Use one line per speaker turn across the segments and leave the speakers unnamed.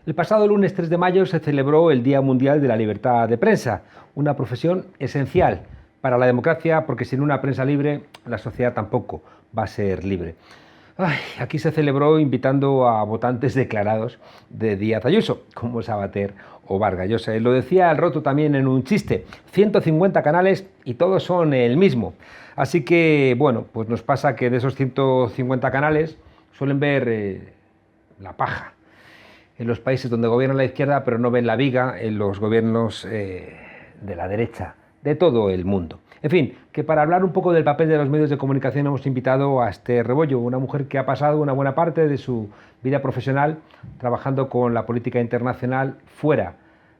El pasado lunes 3 de mayo se celebró el Día Mundial de la Libertad de Prensa, una profesión esencial para la democracia porque sin una prensa libre la sociedad tampoco va a ser libre. Aquí se celebró invitando a votantes declarados de Díaz Ayuso, como Sabater o Vargas Llosa. Lo decía el Roto también en un chiste, 150 canales y todos son el mismo. Así que, bueno, pues nos pasa que de esos 150 canales suelen ver la paja en los países donde gobierna la izquierda, pero no ven la viga en los gobiernos de la derecha, de todo el mundo. En fin, que para hablar un poco del papel de los medios de comunicación hemos invitado a Esther Rebollo, una mujer que ha pasado una buena parte de su vida profesional trabajando con la política internacional fuera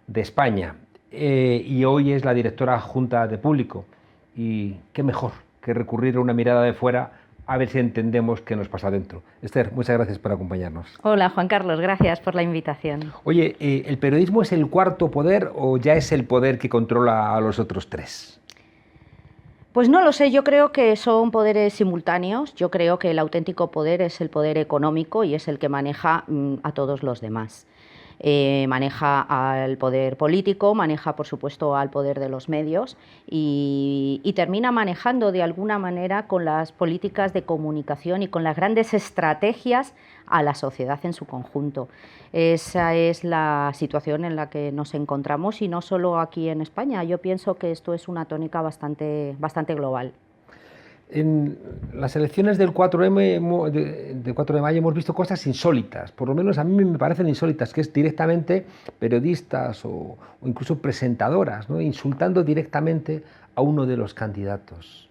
de España y hoy es la directora adjunta de Público. Y qué mejor que recurrir a una mirada de fuera a ver si entendemos qué nos pasa dentro. Esther, muchas gracias por acompañarnos.
Hola, Juan Carlos, gracias por la invitación.
Oye, ¿el periodismo es el cuarto poder o ya es el poder que controla a los otros tres?
Pues no lo sé, yo creo que son poderes simultáneos. Yo creo que el auténtico poder es el poder económico y es el que maneja a todos los demás. Maneja al poder político, maneja por supuesto al poder de los medios y termina manejando de alguna manera con las políticas de comunicación y con las grandes estrategias a la sociedad en su conjunto. Esa es la situación en la que nos encontramos y no solo aquí en España. Yo pienso que esto es una tónica bastante global.
En las elecciones del 4 de mayo hemos visto cosas insólitas, por lo menos a mí me parecen insólitas, que es directamente periodistas o incluso presentadoras, ¿no?, insultando directamente a uno de los candidatos.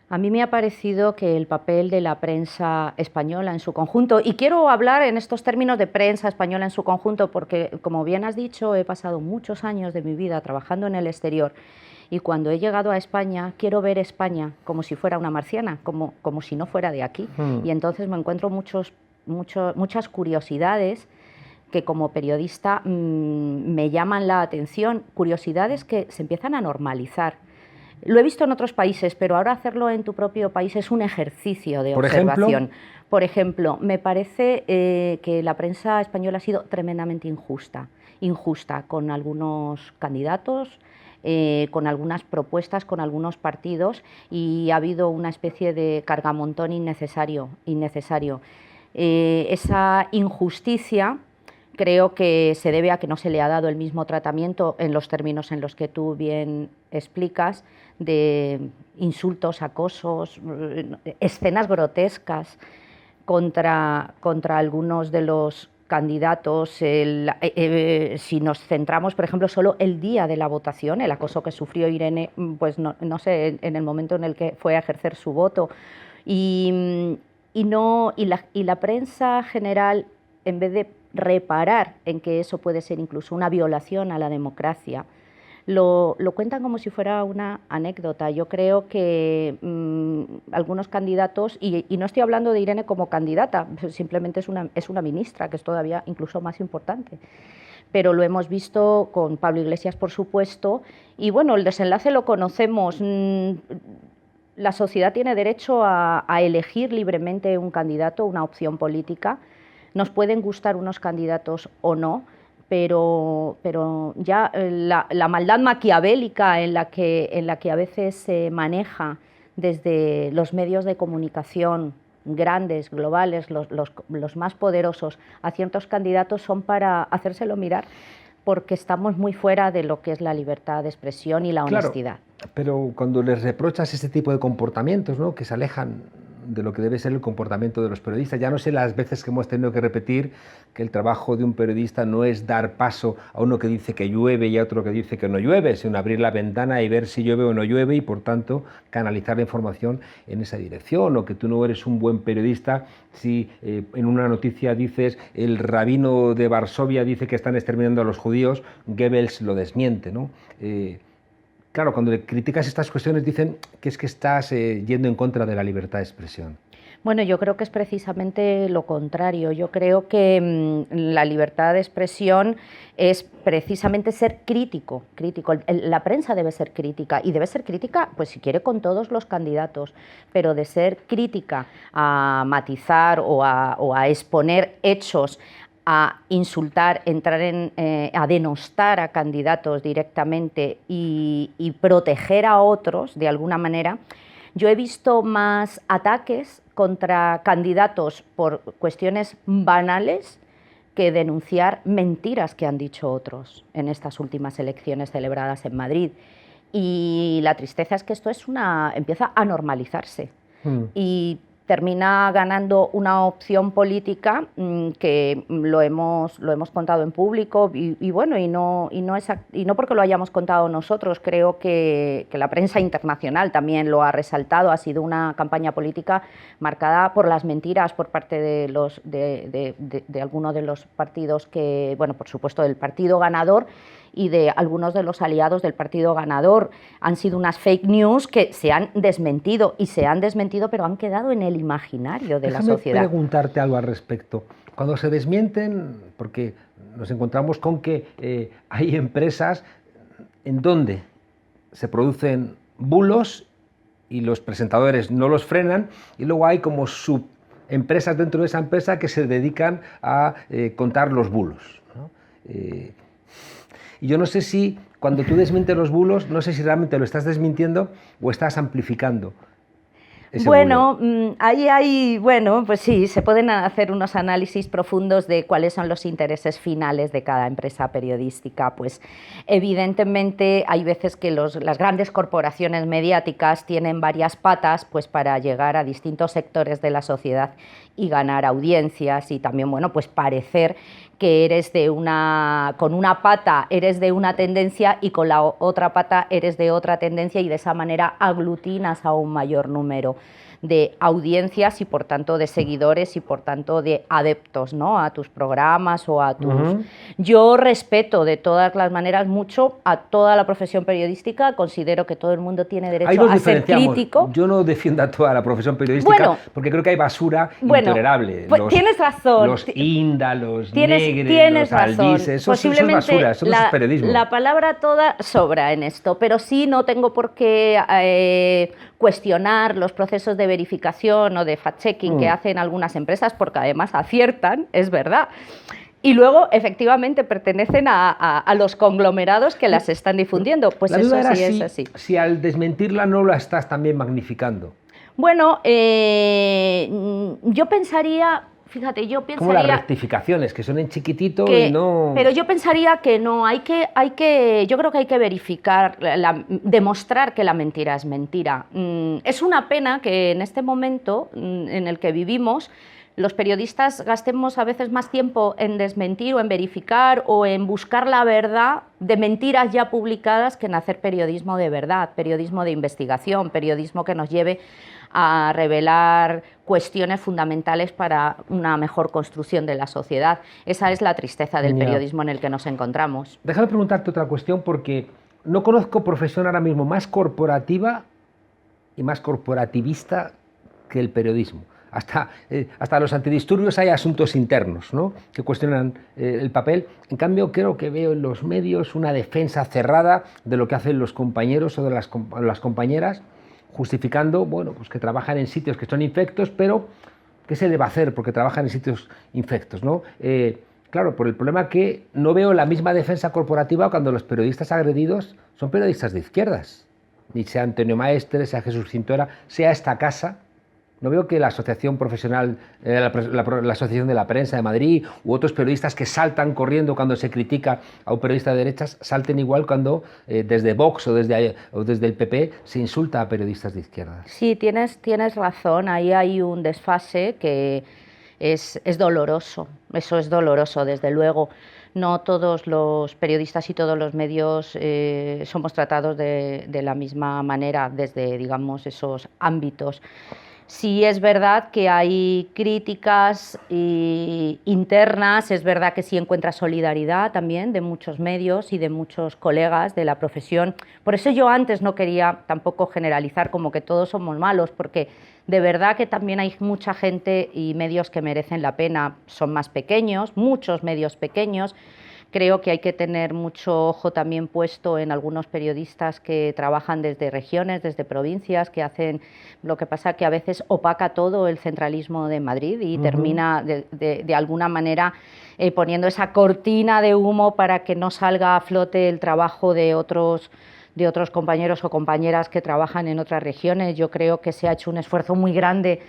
A mí me ha parecido que el papel de la prensa española en su conjunto, y quiero hablar en estos términos de prensa española en su conjunto porque, como bien has dicho, he pasado muchos años de mi vida trabajando en el exterior y cuando he llegado a España quiero ver España como si fuera una marciana, como si no fuera de aquí. Y entonces me encuentro muchas curiosidades que como periodista me llaman la atención, curiosidades que se empiezan a normalizar. Lo he visto en otros países, pero ahora hacerlo en tu propio país es un ejercicio de observación. Por ejemplo, me parece que la prensa española ha sido tremendamente injusta con algunos candidatos, con algunas propuestas, con algunos partidos, y ha habido una especie de cargamontón innecesario. Esa injusticia creo que se debe a que no se le ha dado el mismo tratamiento en los términos en los que tú bien explicas, de insultos, acosos, escenas grotescas contra algunos de los candidatos. Si nos centramos, por ejemplo, solo el día de la votación, el acoso que sufrió Irene, pues no sé, en el momento en el que fue a ejercer su voto. Y la prensa general, en vez de reparar en que eso puede ser incluso una violación a la democracia, lo cuentan como si fuera una anécdota. Yo creo que algunos candidatos, y no estoy hablando de Irene como candidata, simplemente es una ministra, que es todavía incluso más importante, pero lo hemos visto con Pablo Iglesias, por supuesto, y bueno, el desenlace lo conocemos. La sociedad tiene derecho a elegir libremente un candidato, una opción política. Nos pueden gustar unos candidatos o no, pero ya la maldad maquiavélica en la que a veces se maneja desde los medios de comunicación grandes, globales, los más poderosos, a ciertos candidatos son para hacérselo mirar, porque estamos muy fuera de lo que es la libertad de expresión y la honestidad.
Claro, pero cuando les reprochas este tipo de comportamientos, ¿no?, que se alejan de lo que debe ser el comportamiento de los periodistas, ya no sé las veces que hemos tenido que repetir que el trabajo de un periodista no es dar paso a uno que dice que llueve y a otro que dice que no llueve, sino abrir la ventana y ver si llueve o no llueve y por tanto canalizar la información en esa dirección, o que tú no eres un buen periodista si en una noticia dices el rabino de Varsovia dice que están exterminando a los judíos, Goebbels lo desmiente, ¿no? Claro, cuando le criticas estas cuestiones dicen que es que estás yendo en contra de la libertad de expresión.
Bueno, yo creo que es precisamente lo contrario. Yo creo que la libertad de expresión es precisamente ser crítico. La prensa debe ser crítica, y debe ser crítica, pues si quiere, con todos los candidatos, pero de ser crítica a matizar o a exponer hechos a insultar, a denostar a candidatos directamente y proteger a otros de alguna manera, yo he visto más ataques contra candidatos por cuestiones banales que denunciar mentiras que han dicho otros en estas últimas elecciones celebradas en Madrid. Y la tristeza es que esto empieza a normalizarse. Y termina ganando una opción política que lo hemos contado en público y no porque lo hayamos contado nosotros, creo que la prensa internacional también lo ha resaltado. Ha sido una campaña política marcada por las mentiras por parte de algunos de los partidos que, bueno, por supuesto del partido ganador y de algunos de los aliados del partido ganador. Han sido unas fake news que se han desmentido pero han quedado en el imaginario de la sociedad.
Déjame preguntarte algo al respecto. Cuando se desmienten, porque nos encontramos con que hay empresas en donde se producen bulos y los presentadores no los frenan, y luego hay como subempresas dentro de esa empresa que se dedican a contar los bulos, ¿no? Y yo no sé si cuando tú desmientes los bulos, no sé si realmente lo estás desmintiendo o estás amplificando ese bulo.
Pues sí, se pueden hacer unos análisis profundos de cuáles son los intereses finales de cada empresa periodística. Pues evidentemente hay veces que las grandes corporaciones mediáticas tienen varias patas pues para llegar a distintos sectores de la sociedad y ganar audiencias, y también, bueno, pues parecer que con una pata eres de una tendencia y con la otra pata eres de otra tendencia, y de esa manera aglutinas a un mayor número de audiencias y por tanto de seguidores y por tanto de adeptos, ¿no?, a tus programas o a tus... Yo respeto de todas las maneras mucho a toda la profesión periodística, considero que todo el mundo tiene derecho a ser crítico.
Yo no defiendo a toda la profesión periodística, porque creo que hay basura intolerable.
Tienes razón.
Los Inda, los Negre, los Aldises, eso es basura, eso no es periodismo.
La palabra toda sobra en esto, pero sí no tengo por qué cuestionar los procesos de verificación o de fact-checking que hacen algunas empresas, porque además aciertan, es verdad. Y luego, efectivamente, pertenecen a los conglomerados que las están difundiendo. Pues
la duda
eso sí
era
es así.
Si al desmentirla no la estás también magnificando.
Bueno, yo pensaría... Fíjate, yo pensaría...
Como las rectificaciones, que son en chiquitito y no...
Pero yo pensaría que no, yo creo que hay que verificar, demostrar que la mentira es mentira. Es una pena que en este momento en el que vivimos los periodistas gastemos a veces más tiempo en desmentir o en verificar o en buscar la verdad de mentiras ya publicadas que en hacer periodismo de verdad, periodismo de investigación, periodismo que nos lleve a revelar cuestiones fundamentales para una mejor construcción de la sociedad. Esa es la tristeza del periodismo en el que nos encontramos.
Déjame preguntarte otra cuestión, porque no conozco profesión ahora mismo más corporativa y más corporativista que el periodismo. Hasta los antidisturbios hay asuntos internos, ¿no?, que cuestionan el papel. En cambio, creo que veo en los medios una defensa cerrada de lo que hacen los compañeros o de las compañeras, justificando, bueno, pues que trabajan en sitios que son infectos, pero ¿qué se le va a hacer porque trabajan en sitios infectos, ¿no? Claro, por el problema que no veo la misma defensa corporativa cuando los periodistas agredidos son periodistas de izquierdas, ni sea Antonio Maestre, sea Jesús Cintora, sea esta casa. No veo que la asociación profesional, la Asociación de la Prensa de Madrid u otros periodistas que saltan corriendo cuando se critica a un periodista de derechas, salten igual cuando desde Vox o desde el PP se insulta a periodistas de izquierdas.
Sí, tienes razón, ahí hay un desfase que es doloroso, eso es doloroso, desde luego. No todos los periodistas y todos los medios somos tratados de la misma manera desde, digamos, esos ámbitos. Sí es verdad que hay críticas internas, es verdad que sí encuentra solidaridad también de muchos medios y de muchos colegas de la profesión. Por eso yo antes no quería tampoco generalizar como que todos somos malos, porque de verdad que también hay mucha gente y medios que merecen la pena, son más pequeños, muchos medios pequeños, Creo que hay que tener mucho ojo también puesto en algunos periodistas que trabajan desde regiones, desde provincias, que hacen, lo que pasa que a veces opaca todo el centralismo de Madrid y termina de alguna manera poniendo esa cortina de humo para que no salga a flote el trabajo de otros compañeros o compañeras que trabajan en otras regiones. Yo creo que se ha hecho un esfuerzo muy grande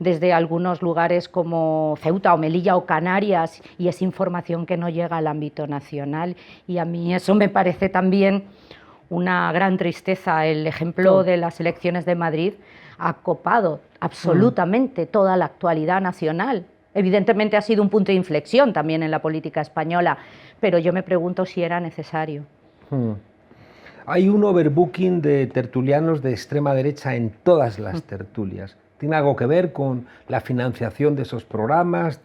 desde algunos lugares como Ceuta o Melilla o Canarias, y es información que no llega al ámbito nacional, y a mí eso me parece también una gran tristeza. El ejemplo de las elecciones de Madrid ha copado absolutamente toda la actualidad nacional. Evidentemente ha sido un punto de inflexión también en la política española, pero yo me pregunto si era necesario.
Hay un overbooking de tertulianos de extrema derecha en todas las tertulias. ¿Tiene algo que ver con la financiación de esos programas?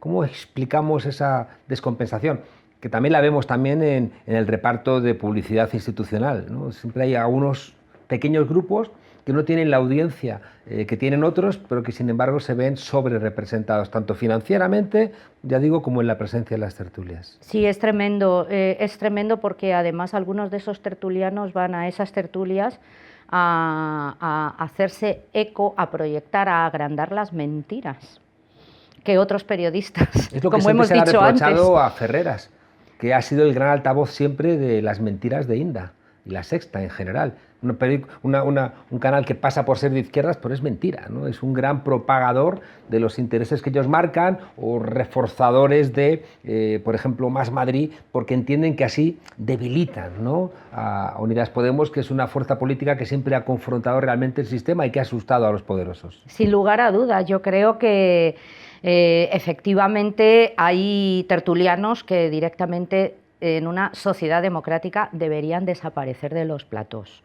¿Cómo explicamos esa descompensación? Que también la vemos también en el reparto de publicidad institucional, ¿no? Siempre hay algunos pequeños grupos que no tienen la audiencia que tienen otros, pero que sin embargo se ven sobre representados, tanto financieramente, ya digo, como en la presencia de las tertulias.
Sí, es tremendo porque además algunos de esos tertulianos van a esas tertulias a hacerse eco, a proyectar, a agrandar las mentiras que otros periodistas,
es lo que
como hemos
se le ha
dicho
reprochado
antes.
a Ferreras, que ha sido el gran altavoz siempre de las mentiras de Inda y La Sexta en general. Un canal que pasa por ser de izquierdas, pero es mentira, ¿no? Es un gran propagador de los intereses que ellos marcan, o reforzadores de, por ejemplo, Más Madrid, porque entienden que así debilitan, ¿no?, a Unidas Podemos, que es una fuerza política que siempre ha confrontado realmente el sistema y que ha asustado a los poderosos.
Sin lugar a dudas, yo creo que efectivamente hay tertulianos que directamente en una sociedad democrática deberían desaparecer de los platós.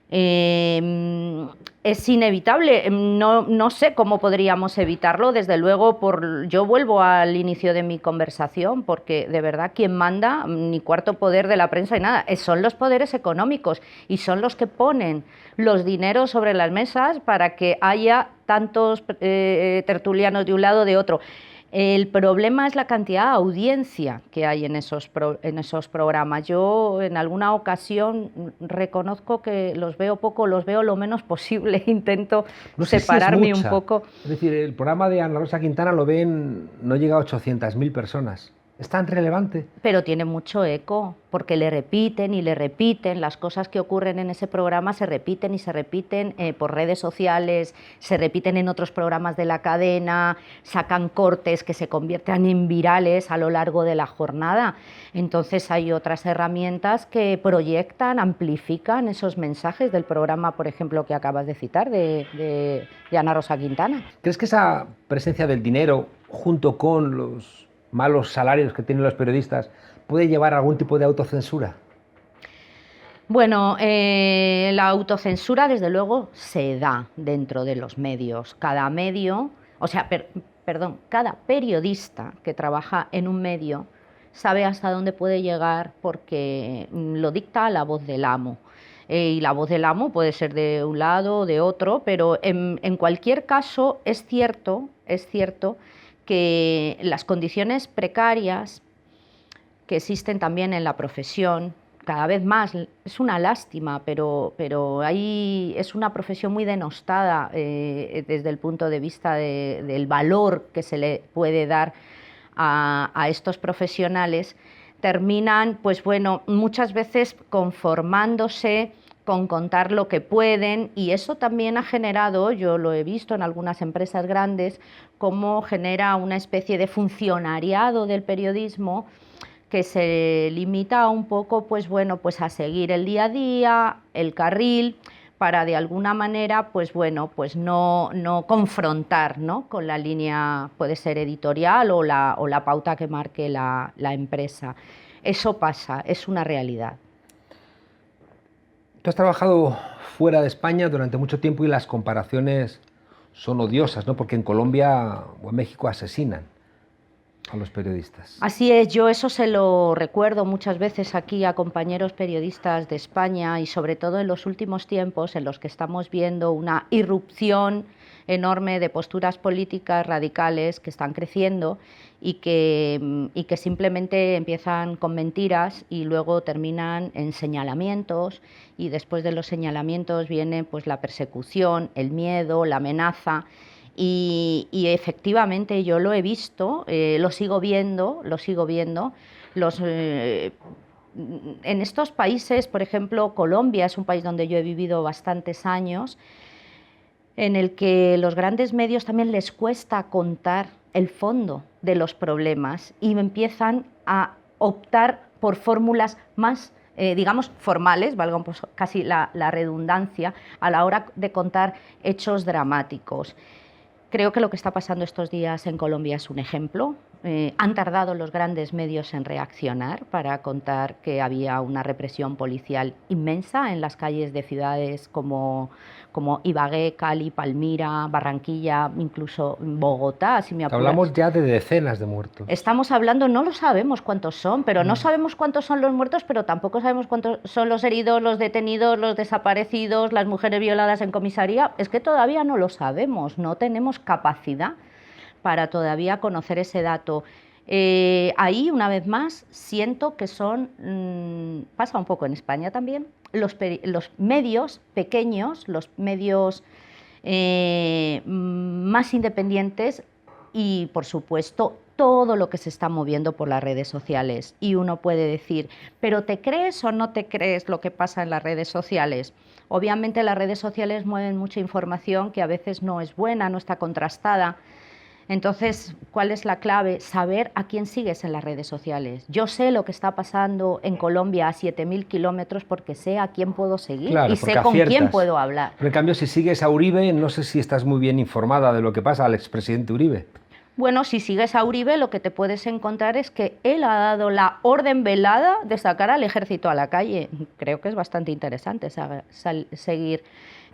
Es inevitable, no sé cómo podríamos evitarlo, desde luego. Yo vuelvo al inicio de mi conversación, porque de verdad quien manda, ni cuarto poder de la prensa ni nada, son los poderes económicos, y son los que ponen los dineros sobre las mesas para que haya tantos tertulianos de un lado o de otro. El problema es la cantidad de audiencia que hay en esos programas. Yo en alguna ocasión reconozco que los veo poco, los veo lo menos posible, intento separarme un poco.
Es decir, el programa de Ana Rosa Quintana lo ven, no llega a 800.000 personas. ¿Es tan relevante?
Pero tiene mucho eco, porque le repiten y le repiten. Las cosas que ocurren en ese programa se repiten y se repiten por redes sociales, se repiten en otros programas de la cadena, sacan cortes que se convierten en virales a lo largo de la jornada. Entonces hay otras herramientas que proyectan, amplifican esos mensajes del programa, por ejemplo, que acabas de citar, de Ana Rosa Quintana.
¿Crees que esa presencia del dinero, junto con los malos salarios que tienen los periodistas, puede llevar a algún tipo de autocensura?
Bueno, la autocensura desde luego se da dentro de los medios. Cada medio, cada periodista que trabaja en un medio sabe hasta dónde puede llegar, porque lo dicta la voz del amo. Y la voz del amo puede ser de un lado o de otro, pero en cualquier caso es cierto que las condiciones precarias que existen también en la profesión, cada vez más, es una lástima, pero es una profesión muy denostada desde el punto de vista del valor que se le puede dar a estos profesionales, terminan, pues bueno, muchas veces conformándose con contar lo que pueden, y eso también ha generado, yo lo he visto en algunas empresas grandes, cómo genera una especie de funcionariado del periodismo que se limita un poco, pues bueno, pues a seguir el día a día, el carril, para de alguna manera, pues bueno, pues no confrontar, ¿no?, con la línea, puede ser editorial o la pauta que marque la empresa. Eso pasa, es una realidad.
Tú has trabajado fuera de España durante mucho tiempo y las comparaciones son odiosas, ¿no?, porque en Colombia o en México asesinan. a los periodistas.
Así es, yo eso se lo recuerdo muchas veces aquí a compañeros periodistas de España y sobre todo en los últimos tiempos en los que estamos viendo una irrupción enorme de posturas políticas radicales que están creciendo y que simplemente empiezan con mentiras y luego terminan en señalamientos, y después de los señalamientos viene pues la persecución, el miedo, la amenaza. Y efectivamente yo lo he visto, lo sigo viendo. En estos países, por ejemplo, Colombia es un país donde yo he vivido bastantes años, en el que los grandes medios también les cuesta contar el fondo de los problemas y empiezan a optar por fórmulas más, digamos, formales, valga casi la redundancia, a la hora de contar hechos dramáticos. Creo que lo que está pasando estos días en Colombia es un ejemplo. Han tardado los grandes medios en reaccionar para contar que había una represión policial inmensa en las calles de ciudades como Ibagué, Cali, Palmira, Barranquilla, incluso Bogotá, si me apuras.
Hablamos ya de decenas de muertos.
Estamos hablando, no lo sabemos cuántos son, pero no sabemos cuántos son los muertos, pero tampoco sabemos cuántos son los heridos, los detenidos, los desaparecidos, las mujeres violadas en comisaría. Es que todavía no lo sabemos, no tenemos capacidad para todavía conocer ese dato. Ahí, una vez más, siento que pasa un poco en España también, los medios pequeños, los medios más independientes y, por supuesto, todo lo que se está moviendo por las redes sociales. Y uno puede decir, ¿pero te crees o no te crees lo que pasa en las redes sociales? Obviamente las redes sociales mueven mucha información que a veces no es buena, no está contrastada. Entonces, ¿cuál es la clave? Saber a quién sigues en las redes sociales. Yo sé lo que está pasando en Colombia a 7.000 kilómetros porque sé a quién puedo seguir,
claro,
y sé con quién puedo hablar.
Pero en cambio, si sigues a Uribe, no sé si estás muy bien informada de lo que pasa al expresidente Uribe.
Bueno, si sigues a Uribe, lo que te puedes encontrar es que él ha dado la orden velada de sacar al ejército a la calle. Creo que es bastante interesante seguir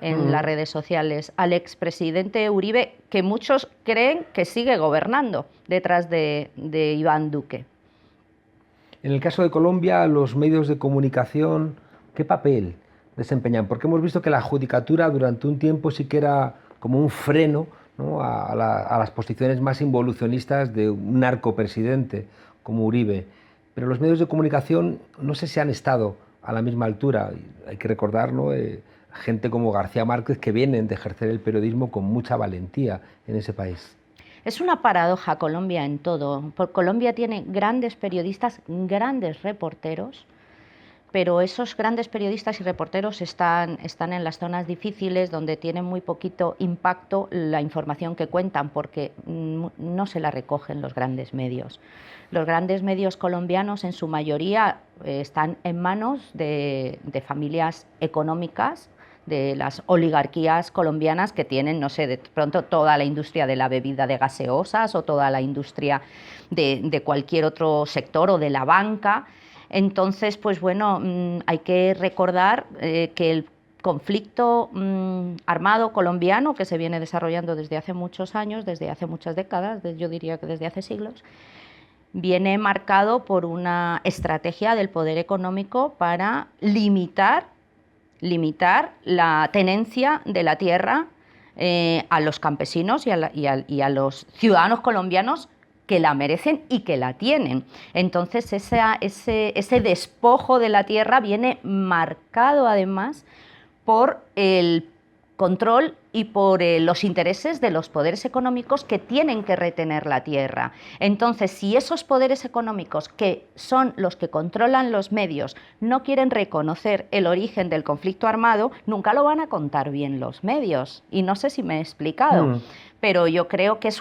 en las redes sociales al expresidente Uribe, que muchos creen que sigue gobernando detrás de Iván Duque.
En el caso de Colombia, los medios de comunicación, ¿qué papel desempeñan? Porque hemos visto que la judicatura durante un tiempo sí que era como un freno, ¿no?, a las posiciones más involucionistas de un narcopresidente como Uribe. Pero los medios de comunicación no sé si han estado a la misma altura. Hay que recordar, ¿no?, gente como García Márquez, que vienen de ejercer el periodismo con mucha valentía en ese país.
Es una paradoja Colombia en todo. Colombia tiene grandes periodistas, grandes reporteros, pero esos grandes periodistas y reporteros están en las zonas difíciles, donde tiene muy poquito impacto la información que cuentan, porque no se la recogen los grandes medios. Los grandes medios colombianos, en su mayoría, están en manos de familias económicas, de las oligarquías colombianas, que tienen, no sé, de pronto toda la industria de la bebida de gaseosas o toda la industria de cualquier otro sector, o de la banca. Entonces, pues bueno, hay que recordar que el conflicto armado colombiano, que se viene desarrollando desde hace muchos años, desde hace muchas décadas, yo diría que desde hace siglos, viene marcado por una estrategia del poder económico para limitar la tenencia de la tierra a los campesinos y a los ciudadanos colombianos que la merecen y que la tienen. Entonces ese despojo de la tierra viene marcado además por el control y por los intereses de los poderes económicos que tienen que retener la tierra. Entonces, si esos poderes económicos, que son los que controlan los medios, no quieren reconocer el origen del conflicto armado, nunca lo van a contar bien los medios. Y no sé si me he explicado, pero yo creo que es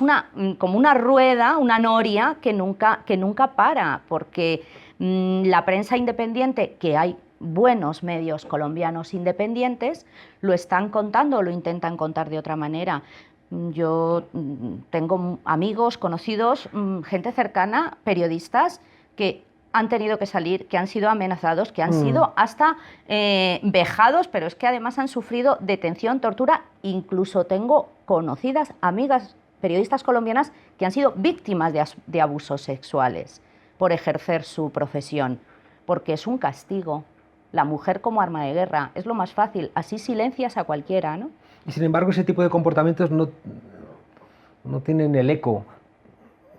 como una rueda, una noria que nunca para, porque la prensa independiente, que hay buenos medios colombianos independientes, lo están contando o lo intentan contar de otra manera. Yo tengo amigos, conocidos, gente cercana, periodistas que han tenido que salir, que han sido amenazados, que han sido hasta vejados, pero es que además han sufrido detención, tortura. Incluso tengo conocidas, amigas periodistas colombianas que han sido víctimas de abusos sexuales por ejercer su profesión, porque es un castigo. La mujer como arma de guerra es lo más fácil, así silencias a cualquiera, ¿no?
Y sin embargo ese tipo de comportamientos no tienen el eco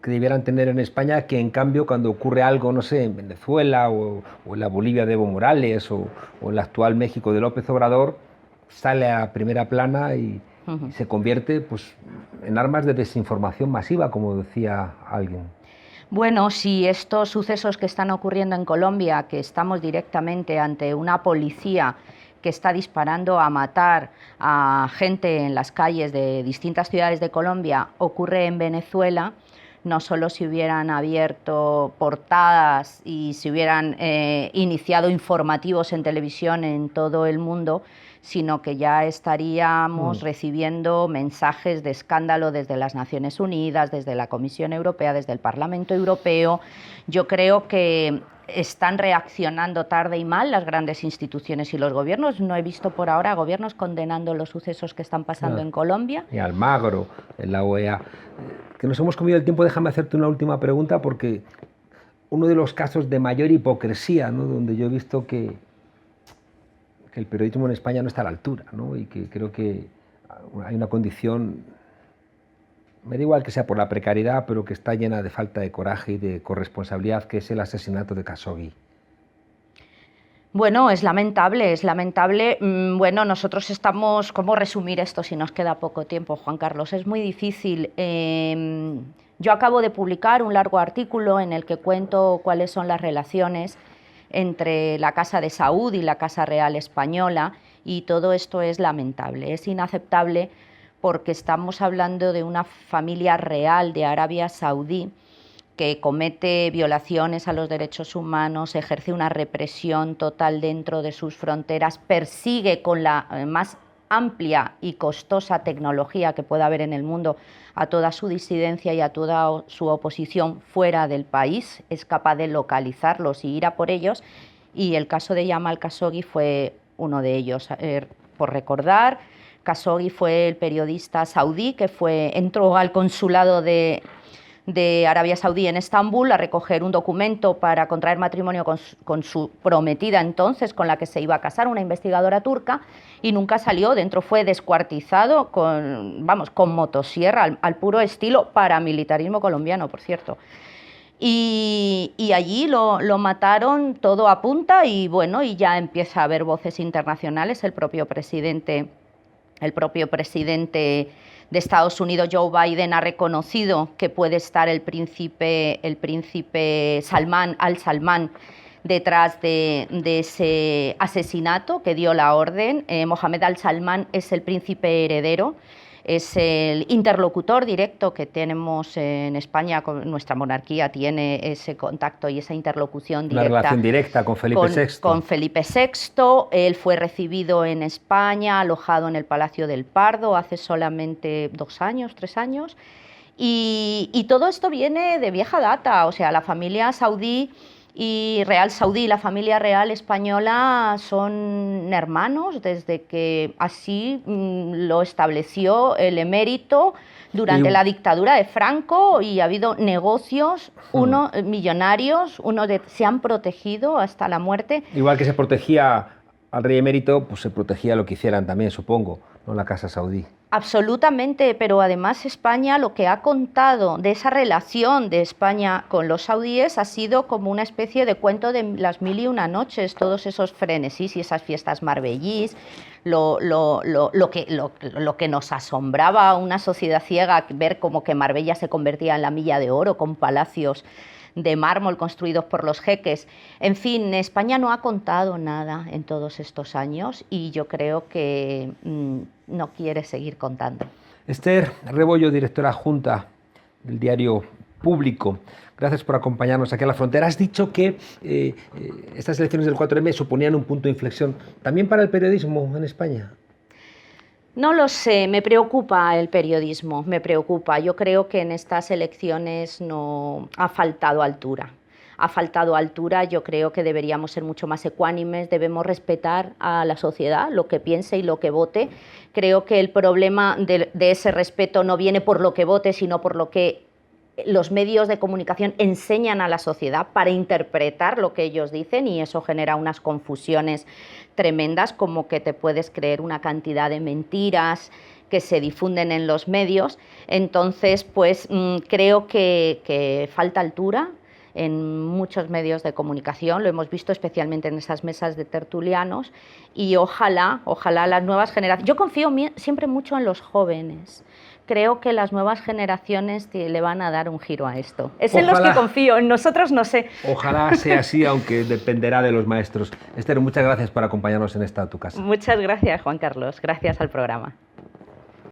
que debieran tener en España, que en cambio cuando ocurre algo, no sé, en Venezuela o en la Bolivia de Evo Morales o en la actual México de López Obrador, sale a primera plana y se convierte pues, en armas de desinformación masiva, como decía alguien.
Bueno, si estos sucesos que están ocurriendo en Colombia, que estamos directamente ante una policía que está disparando a matar a gente en las calles de distintas ciudades de Colombia, ocurre en Venezuela, no solo si hubieran abierto portadas y si hubieran iniciado informativos en televisión en todo el mundo, sino que ya estaríamos recibiendo mensajes de escándalo desde las Naciones Unidas, desde la Comisión Europea, desde el Parlamento Europeo. Yo creo que están reaccionando tarde y mal las grandes instituciones y los gobiernos. No he visto por ahora gobiernos condenando los sucesos que están pasando en Colombia.
Y Almagro, en la OEA. Que nos hemos comido el tiempo, déjame hacerte una última pregunta, porque uno de los casos de mayor hipocresía, ¿no?, donde yo he visto que el periodismo en España no está a la altura, ¿no?, y que creo que hay una condición, me da igual que sea por la precariedad, pero que está llena de falta de coraje y de corresponsabilidad, que es el asesinato de Khashoggi.
Bueno, es lamentable, es lamentable. Bueno, nosotros estamos... ¿Cómo resumir esto si nos queda poco tiempo, Juan Carlos? Es muy difícil. Yo acabo de publicar un largo artículo en el que cuento cuáles son las relaciones entre la Casa de Saúd y la Casa Real Española, y todo esto es lamentable, es inaceptable, porque estamos hablando de una familia real de Arabia Saudí que comete violaciones a los derechos humanos, ejerce una represión total dentro de sus fronteras, persigue con la más amplia y costosa tecnología que pueda haber en el mundo a toda su disidencia y a toda su oposición fuera del país, es capaz de localizarlos y ir a por ellos, y el caso de Jamal Khashoggi fue uno de ellos. Por recordar, Khashoggi fue el periodista saudí que entró al consulado de Arabia Saudí en Estambul a recoger un documento para contraer matrimonio con su prometida entonces, con la que se iba a casar, una investigadora turca, y nunca salió. Dentro fue descuartizado con motosierra, al puro estilo paramilitarismo colombiano, por cierto. Y allí lo mataron, todo apunta, y bueno, y ya empieza a haber voces internacionales. El propio presidente de Estados Unidos, Joe Biden, ha reconocido que puede estar el príncipe Salman al-Salman detrás de ese asesinato, que dio la orden. Mohammed al-Salman es el príncipe heredero, es el interlocutor directo que tenemos en España. Nuestra monarquía tiene ese contacto y esa interlocución directa.
Una relación directa con Felipe VI.
Con Felipe VI. Él fue recibido en España, alojado en el Palacio del Pardo hace solamente 3 años. Y todo esto viene de vieja data. O sea, la familia saudí y Real Saudí, la familia real española, son hermanos desde que así lo estableció el emérito durante la dictadura de Franco, y ha habido negocios, millonarios, se han protegido hasta la muerte.
Igual que se protegía al rey emérito, pues se protegía lo que hicieran también, supongo, ¿no?, la Casa Saudí.
Absolutamente, pero además España, lo que ha contado de esa relación de España con los saudíes ha sido como una especie de cuento de las 1001 noches, todos esos frenesís y esas fiestas marbellís, lo que nos asombraba a una sociedad ciega, ver como que Marbella se convertía en la Milla de Oro con palacios de mármol construidos por los jeques. En fin, España no ha contado nada en todos estos años, y yo creo que no quiere seguir contando.
Esther Rebollo, directora adjunta del diario Público, gracias por acompañarnos aquí a La Frontera. Has dicho que estas elecciones del 4M suponían un punto de inflexión también para el periodismo en España.
No lo sé, me preocupa el periodismo, me preocupa. Yo creo que en estas elecciones no ha faltado altura. ha faltado altura. Yo creo que deberíamos ser mucho más ecuánimes, debemos respetar a la sociedad, lo que piense y lo que vote. Creo que el problema de ese respeto no viene por lo que vote, sino por lo que los medios de comunicación enseñan a la sociedad para interpretar lo que ellos dicen, y eso genera unas confusiones tremendas, como que te puedes creer una cantidad de mentiras que se difunden en los medios. Entonces, pues creo que falta altura en muchos medios de comunicación, lo hemos visto especialmente en esas mesas de tertulianos, y ojalá las nuevas generaciones... Yo confío siempre mucho en los jóvenes. Creo que las nuevas generaciones le van a dar un giro a esto. Es en los que confío, en nosotros no sé.
Ojalá sea así, aunque dependerá de los maestros. Esther, muchas gracias por acompañarnos en esta tu casa.
Muchas gracias, Juan Carlos. Gracias al programa.